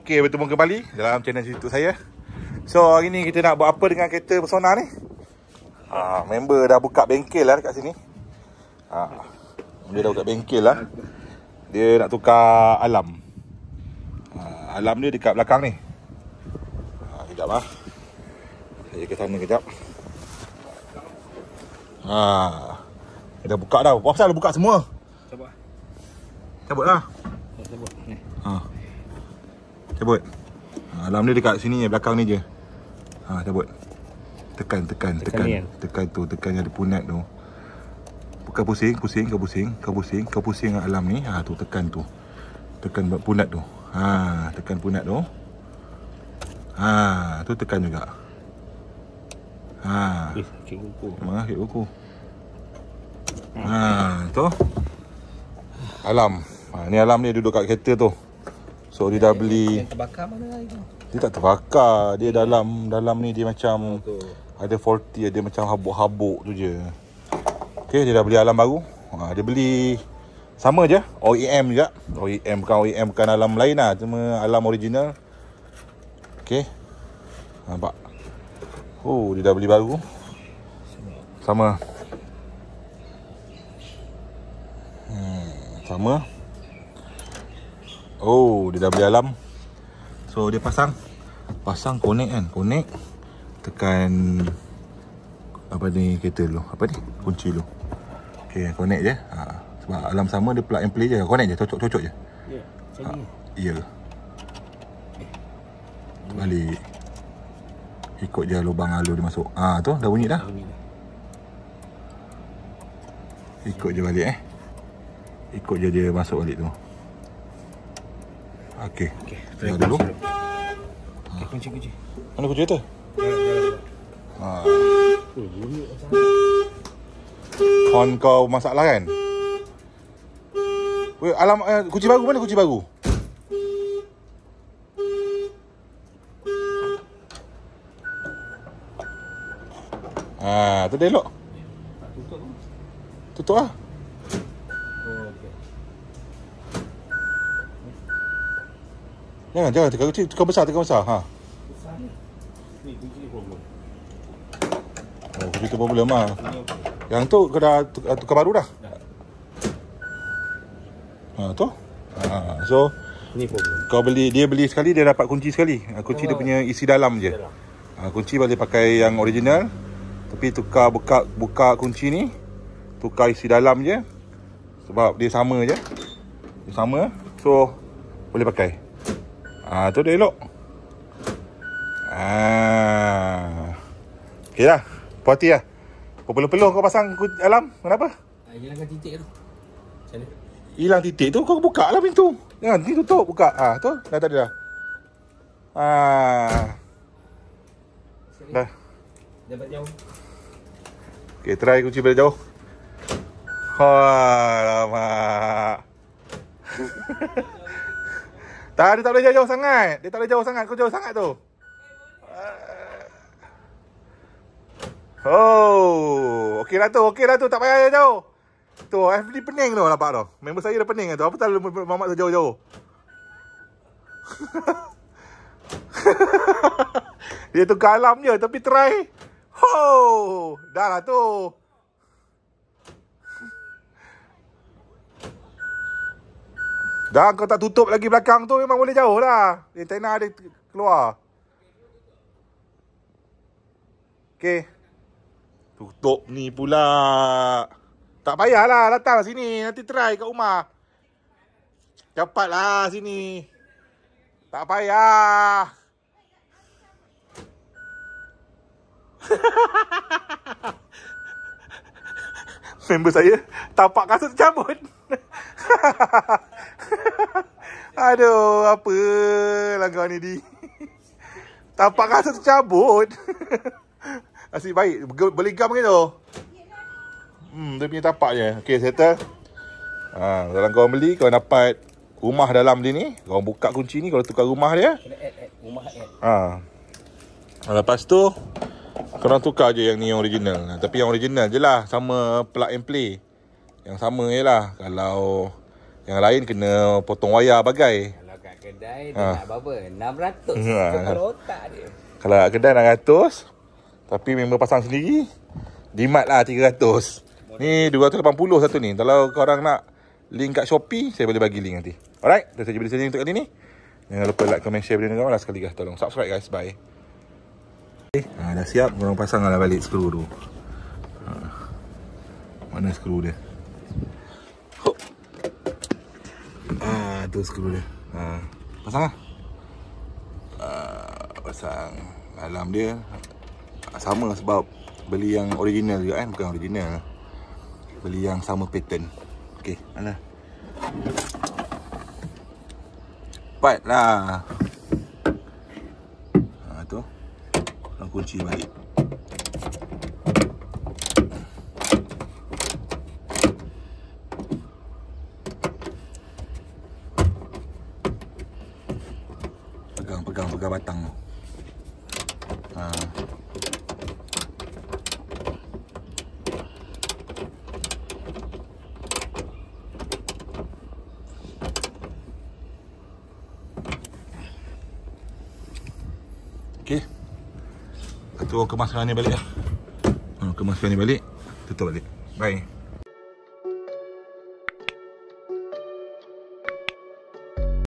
Okey, bertemu kembali dalam channel YouTube saya. So, hari ni kita nak buat apa dengan kereta Persona ni? Member dah buka bengkel lah dekat sini. Dia dah buka bengkel lah. Dia nak tukar alam. Alam dia dekat belakang ni. Kejap lah. Saya ke sana kejap. Dia dah buka dah. Apa pasal dah buka semua? Cabut lah. Cabut. Alam dia dekat sini, belakang ni je. Cabut. Tekan yang ada punat tu. Bukan pusing alam ni. Tu tekan tu. Tekan punat tu. Tekan punat tu. Tu tekan juga. Sakit kuku. Memang sakit kuku. Tu. Alam. Ni alam dia duduk kat kereta tu. So dia dah beli. Yang terbakar mana lagi tu? Dia tak terbakar. Dia dalam ni dia macam ada faulty, ada macam habuk-habuk tu je. Okay, dia dah beli alam baru. Dia beli sama je, OEM juga. OEM bukan alam lain lah, cuma alam original. Okay, nampak. Dia dah beli baru. Sama. Sama. Dia dah beli alam. So dia pasang connect kan. Connect. Tekan apa ni kereta dulu. Apa ni? Kunci dulu. Okay, connect je. Sebab alam sama dia plug and play je. Connect je, cocok je. Ya. Balik. Ikut je lubang alur dia masuk. Tu dah bunyi dah. Ikut je balik Ikut je dia masuk balik tu. Okey. Tengok dulu. Kunci. Mana kunci tu? Hon kau masalah kan? Weh, alam kunci baru mana kunci baru? Tu dia elok. Tutup lah. Jangan tekan kunci, tekan besar. Ni kunci ni problem. Kunci tu problem lah. Yang tu kau dah tukar baru dah? Tu. So Ni problem. dia beli sekali, dia dapat kunci sekali. Kunci dia punya isi dalam je. Kunci boleh pakai yang original. Tapi tukar buka kunci ni, tukar isi dalam je. Sebab dia sama je. Dia sama. So boleh pakai. Tu dia elok. Okey lah. Puas hati lah. Peluh-peluh kau pasang alam. Kenapa? Hilangkan titik tu. Macam mana? Hilang titik tu, kau buka lah pintu. Jangan ni tutup, buka. Tu dah tak ada dah. Dah. Dapat jauh. Okey, try kunci dari jauh. Alamak. Dia tak boleh jauh sangat. Kau jauh sangat tu. Okey lah tu. Tak payah jauh. Tu, FD pening tu nampak tu. Member saya dah pening tu. Apa tak Mamat tu jauh-jauh. Dia tukar alam je, tapi try. Dah lah tu. Dah kau tak tutup lagi belakang tu, memang boleh jauh lah. Antena dia keluar. Okey. Tutup ni pula. Tak payahlah, datang sini. Nanti try kat rumah. Cepatlah sini. Tak payah. Member saya tapak kasut cabut. Aduh, apa langgar ni di. Tapak kasut cabut. Asyik baik. Boleh gam ke tu? Dia punya tapak je. Okey, settle. Kalau kau beli, kau dapat rumah dalam dia ni. Kau buka kunci ni, kau tukar rumah dia. Rumah add. Lepas tu korang tukar je yang ni yang original. Tapi yang original je lah. Sama plug and play. Yang sama je lah. Kalau yang lain kena potong wayar bagai. Kedai dia nak berapa? 600. Ha. Kepala otak dia. Kalau kedai 600, tapi member pasang sendiri, jimat lah 300. Ni 280 satu ni. Kalau korang nak link kat Shopee, saya boleh bagi link nanti. Alright, dah saja beli sini untuk kali ni. Jangan lupa like, comment, share video ni kawan. Last sekali guys, tolong subscribe guys. Bye. Dah siap, korang pasang lah balik skru tu. Mana skru dia? Tu skru dia. Pasang lah. Pasang dalam dia. Sama sebab beli yang original juga kan. Bukan original, beli yang sama pattern. Okay, mana? Cepat lah. Tu orang kunci balik. Pegang batang tu. Okay. Lepas tu kemas ni balik lah. Kemas ni balik, tutup balik. Bye.